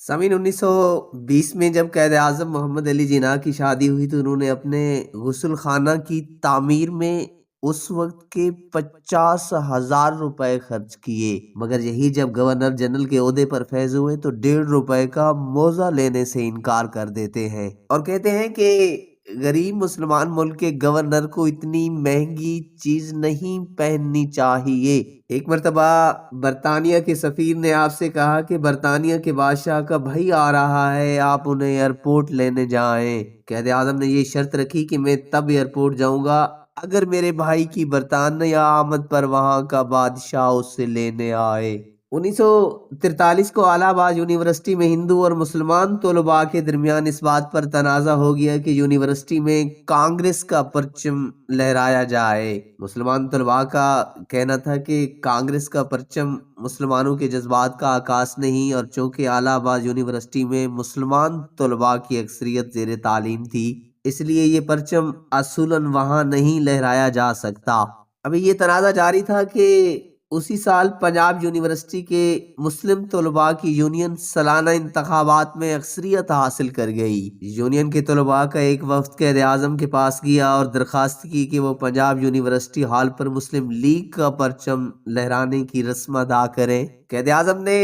सामीन 1920 में जब कैद आज़म मोहम्मद अली जिन्ना की शादी हुई तो उन्होंने अपने गुस्ल खाना की तामीर में उस वक्त के 50,000 रुपए खर्च किए। मगर यही जब गवर्नर जनरल के ओहदे पर फैज हुए तो 1.5 रुपए का मौजा लेने से इनकार कर देते हैं और कहते हैं कि गरीब मुसलमान मुल्क के गवर्नर को इतनी महंगी चीज नहीं पहननी चाहिए। एक मर्तबा बरतानिया के सफीर ने आपसे कहा कि बरतानिया के बादशाह का भाई आ रहा है, आप उन्हें एयरपोर्ट लेने जाएं। कैद आजम ने ये शर्त रखी कि मैं तब एयरपोर्ट जाऊंगा अगर मेरे भाई की बरतानिया आमद पर वहां का बादशाह उससे लेने आए। 1943 को इलाहाबाद यूनिवर्सिटी में हिंदू और मुसलमान तलबा के दरमियान इस बात पर तनाज़ा हो गया कि यूनिवर्सिटी में कांग्रेस का परचम लहराया जाए। मुसलमान तलबा का कहना था कि कांग्रेस का परचम मुसलमानों के जज्बात का आकाश नहीं, और चूंकि इलाहाबाद यूनिवर्सिटी में मुसलमान तलबा की अक्सरियत ज़ेर तालीम थी, इसलिए ये परचम असूलन वहां नहीं लहराया जा सकता। अभी ये तनाज़ा जारी था कि उसी साल पंजाब यूनिवर्सिटी के मुस्लिम तलबा की यूनियन सालाना इंतखाबात में अक्सरियत हासिल कर गई। यूनियन के तलबा का एक वफ्द कैद आज़म के पास गया और दरखास्त की कि वो पंजाब यूनिवर्सिटी हॉल पर मुस्लिम लीग का परचम लहराने की रस्म अदा करें। कैद आज़म ने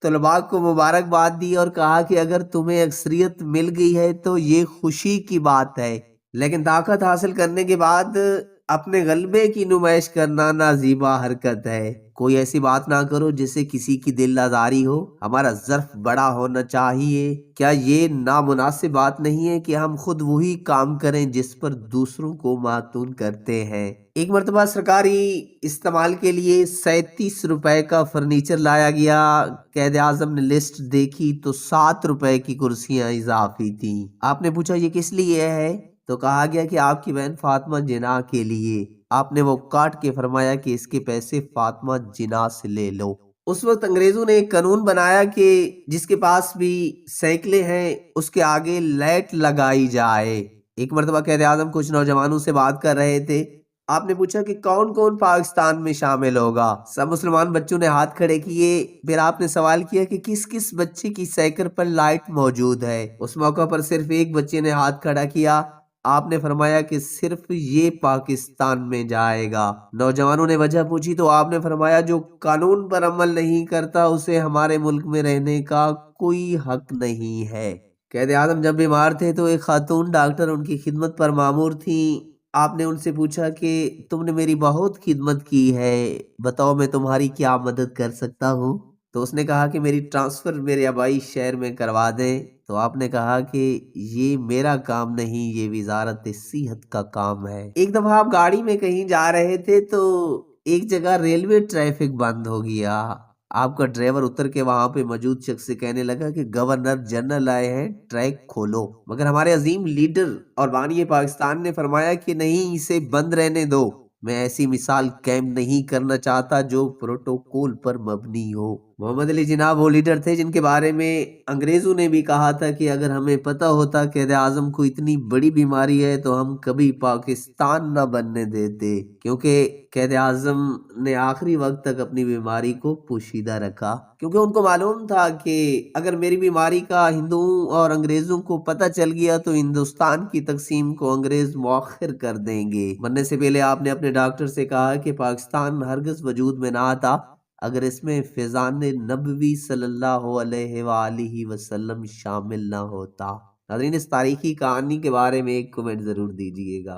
तलबा को मुबारकबाद दी और कहा कि अगर तुम्हें अक्सरियत मिल गई है तो ये खुशी की बात है, लेकिन ताकत हासिल करने के बाद अपने गलबे की नुमाइश करना नाजीबा हरकत है। कोई ऐसी बात ना करो जिससे किसी की दिल आजारी हो। हमारा ज़र्फ बड़ा होना चाहिए। क्या ये नामुनासिब बात नहीं है कि हम खुद वही काम करें जिस पर दूसरों को मातून करते हैं। एक मरतबा सरकारी इस्तेमाल के लिए 37 रुपए का फर्नीचर लाया गया। कैद आजम ने लिस्ट देखी तो 7 रुपए की कुर्सियां इजाफी थी। आपने पूछा ये किस लिए है, तो कहा गया कि आपकी बहन फातिमा जिन्ना के लिए। आपने वो काट के फरमाया कि इसके पैसे फातिमा जिन्ना से ले लो। उस वक्त अंग्रेजों ने एक कानून बनाया कि जिसके पास भी साइकिलें हैं उसके आगे लाइट लगाई जाए। एक मरतबा कैद आजम कुछ नौजवानों से बात कर रहे थे। आपने पूछा कि कौन कौन पाकिस्तान में शामिल होगा। सब मुसलमान बच्चों ने हाथ खड़े किए। फिर आपने सवाल किया कि किस किस बच्चे की साइकिल पर लाइट मौजूद है। उस मौका पर सिर्फ एक बच्चे ने हाथ खड़ा किया। आपने फरमाया कि सिर्फ ये पाकिस्तान में जाएगा। नौजवानों ने वजह पूछी तो आपने फरमाया जो कानून पर अमल नहीं करता उसे हमारे मुल्क में रहने का कोई हक नहीं है। कैद आजम जब बीमार थे तो एक खातून डॉक्टर उनकी खिदमत पर मामूर थी। आपने उनसे पूछा कि तुमने मेरी बहुत खिदमत की है, बताओ मैं तुम्हारी क्या मदद कर सकता हूँ। तो उसने कहा कि मेरी ट्रांसफर मेरे आबाई शहर में करवा दें। तो आपने कहा कि ये मेरा काम नहीं, ये वजारत सेहत का काम है। एक दफा आप गाड़ी में कहीं जा रहे थे तो एक जगह रेलवे ट्रैफिक बंद हो गया। आपका ड्राइवर उतर के वहां पे मौजूद शख्स से कहने लगा कि गवर्नर जनरल आए हैं, ट्रैक खोलो। मगर हमारे अजीम लीडर और बानी पाकिस्तान ने फरमाया कि नहीं, इसे बंद रहने दो। मैं ऐसी मिसाल कायम नहीं करना चाहता जो प्रोटोकॉल पर मबनी हो। मोहम्मद अली जिन्ना वो लीडर थे जिनके बारे में अंग्रेजों ने भी कहा था कि अगर हमें पता होता कैद आजम को इतनी बड़ी बीमारी है तो हम कभी पाकिस्तान न बनने देते, क्योंकि कैद आजम ने आखिरी वक्त तक अपनी बीमारी को पोशीदा रखा, क्योंकि उनको मालूम था कि अगर मेरी बीमारी का हिंदुओं और अंग्रेजों को पता चल गया तो हिंदुस्तान की तकसीम को अंग्रेज मौखिर कर देंगे। मरने से पहले आपने अपने डॉक्टर से कहा कि पाकिस्तान हरगिज वजूद में ना आता अगर इसमें फैजान नबवी सल्लल्लाहु अलैहि वसल्लम शामिल ना होता। नाज़रीन, इस तारीखी कहानी के बारे में एक कमेंट जरूर दीजिएगा।